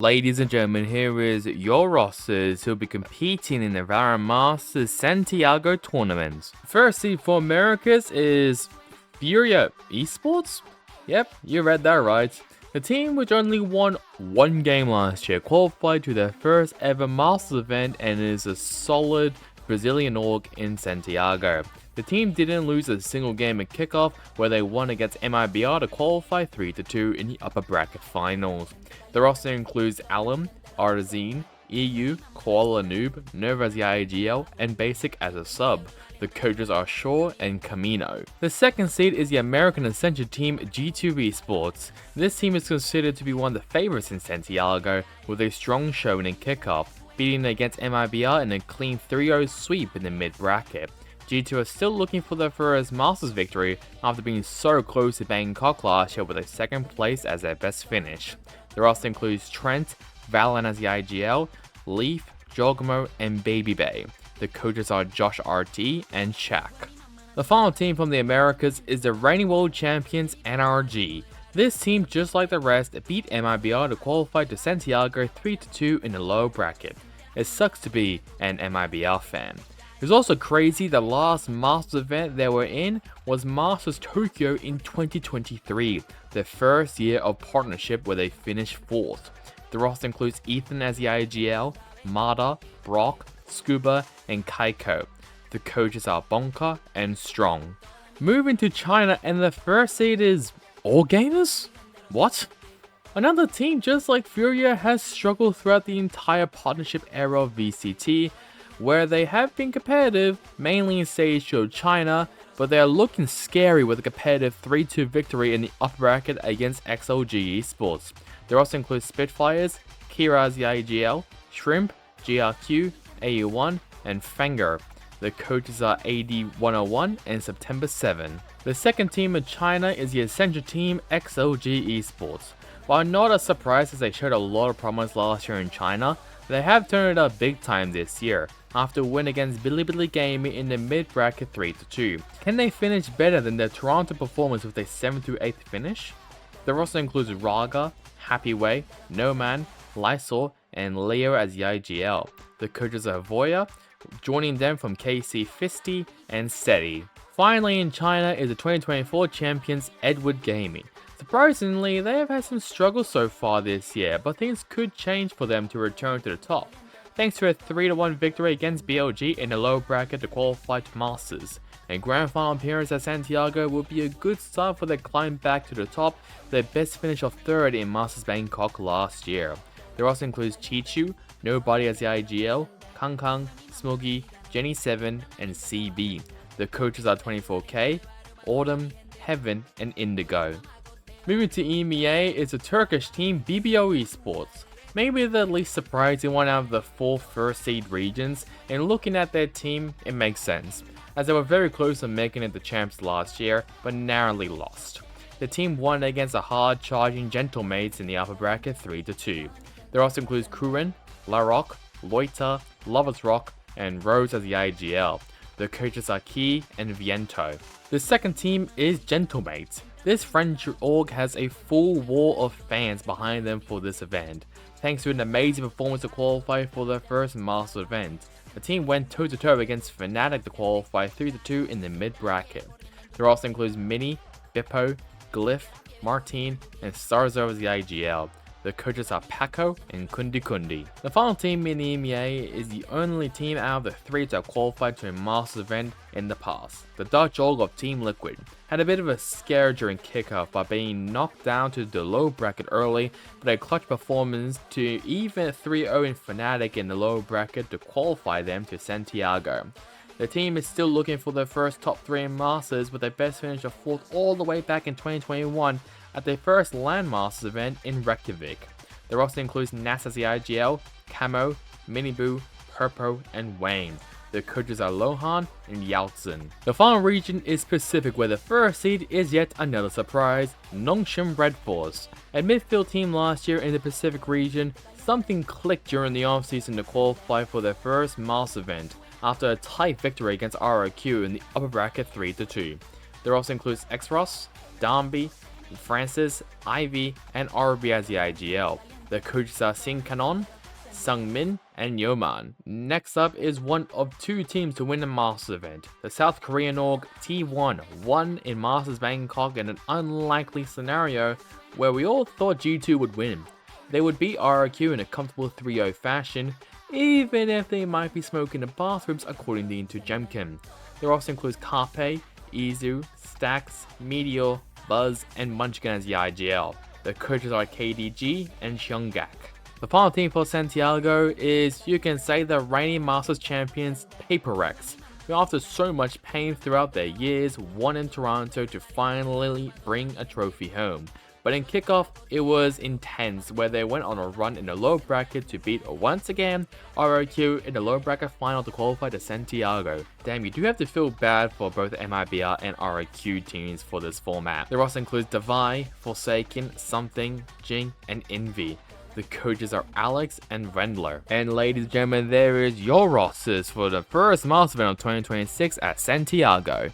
Ladies and gentlemen, here is your rosters who'll be competing in the Valorant Masters Santiago tournament. First seed for Americas is Furia Esports? Yep, you read that right. The team which only won one game last year qualified to their first ever Masters event and is a solid Brazilian org in Santiago. The team didn't lose a single game at kickoff, where they won against MIBR to qualify 3-2 in the upper bracket finals. The roster includes Alum, Artazine, EU, Koala Noob, Nova as the IGL, and Basic as a sub. The coaches are Shaw and Camino. The second seed is the American Ascension team G2 Esports. This team is considered to be one of the favorites in Santiago, with a strong showing in kickoff, beating against MIBR in a clean 3-0 sweep in the mid-bracket. G2 are still looking for their first Masters victory after being so close to Bangkok last year with a second place as their best finish. The roster includes Trent, Valorant as the IGL, Leaf, Jogmo, and Baby Bay. The coaches are Josh RT and Shaq. The final team from the Americas is the reigning world champions NRG. This team, just like the rest, beat MIBR to qualify to Santiago 3-2 in the low bracket. It sucks to be an MIBR fan. It was also crazy the last Masters event they were in was Masters Tokyo in 2023, their first year of partnership where they finished 4th. The roster includes Ethan as the IGL, Mada, Brock, Scuba, and Kaiko. The coaches are Bonka and Strong. Moving to China, and the first seed is All Gamers? What? Another team just like Furia has struggled throughout the entire partnership era of VCT, where they have been competitive, mainly in Stage 2 of China, but they are looking scary with a competitive 3-2 victory in the upper bracket against XLG Esports. They also include Spitfires, Kira as the IGL, Shrimp, GRQ, AU1, and Fanger. The coaches are AD101 and September 7. The second team in China is the Ascension team XLG Esports. While not a surprise as they showed a lot of promise last year in China, they have turned it up big time this year, after a win against Bilibili Gaming in the mid-bracket 3-2. Can they finish better than their Toronto performance with a 7-8 finish? The roster includes Raga, Happy Way, No Man, Lysol, and Leo as the IGL. The coaches are Voya, joining them from KC Fisty and SETI. Finally in China is the 2024 champions Edward Gaming. Surprisingly, they have had some struggles so far this year, but things could change for them to return to the top, thanks to a 3-1 victory against BLG in the low bracket to qualify to Masters. A grand final appearance at Santiago would be a good start for their climb back to the top, their best finish of 3rd in Masters Bangkok last year. There also includes Chichu, Nobody as the IGL, Kang, Smoggy, Jenny7, and CB. The coaches are 24K, Autumn, Heaven, and Indigo. Moving to EMEA is the Turkish team BBO Esports. Maybe the least surprising one out of the 4 first seed regions, and looking at their team, it makes sense, as they were very close to making it the champs last year, but narrowly lost. The team won against the hard-charging Gentlemates in the upper bracket 3-2. There also includes Kuren, Larok, Loita, Lovers Rock, and Rose as the IGL. The coaches are Key and Viento. The second team is Gentlemates. This French org has a full wall of fans behind them for this event, thanks to an amazing performance to qualify for their first Master event. The team went toe-to-toe against Fnatic to qualify 3-2 in the mid-bracket. There also includes Mini, Bippo, Glyph, Martine, and Starzo as the IGL. The coaches are Paco and Kundi Kundi. The final team in the EMEA is the only team out of the 3 to have qualified to a Masters event in the past. The Dutch org of Team Liquid had a bit of a scare during kickoff by being knocked down to the low bracket early, but a clutch performance to even 3-0 in Fnatic in the low bracket to qualify them to Santiago. The team is still looking for their first top 3 in Masters, with their best finish of 4th all the way back in 2021 at their first LAN Masters event in Reykjavik. The roster includes Nas as the IGL, Camo, Miniboo, Purpo, and Wayne. The coaches are Lohan and Yaltsin. The final region is Pacific, where the first seed is yet another surprise, Nongshim Red Force. A midfield team last year in the Pacific region, something clicked during the offseason to qualify for their first Masters event, after a tight victory against ROQ in the upper bracket 3-2. There also includes Xross, Dambi, Francis, Ivy, and RB as the IGL. The coaches are Sin Kanon, Sung Min, and Yoman. Next up is one of two teams to win the Masters event. The South Korean org T1 won in Masters Bangkok in an unlikely scenario where we all thought G2 would win. They would beat RRQ in a comfortable 3-0 fashion, even if they might be smoking the bathrooms according to Into Jemkin. Their roster includes Carpe, Izu, Stax, Meteor, Buzz, and Munchkin as the IGL. The coaches are KDG and Cheonggak. The final team for Santiago is, you can say, the reigning Masters champions Paper Rex, who after so much pain throughout their years won in Toronto to finally bring a trophy home. But in kickoff, it was intense, where they went on a run in the low bracket to beat, once again, RRQ in the low bracket final to qualify to Santiago. Damn, you do have to feel bad for both MIBR and RRQ teams for this format. The roster includes Devi, Forsaken, Something, Jing, and Envy. The coaches are Alex and Rendler. And ladies and gentlemen, there is your rosters for the first Masters event of 2026 at Santiago.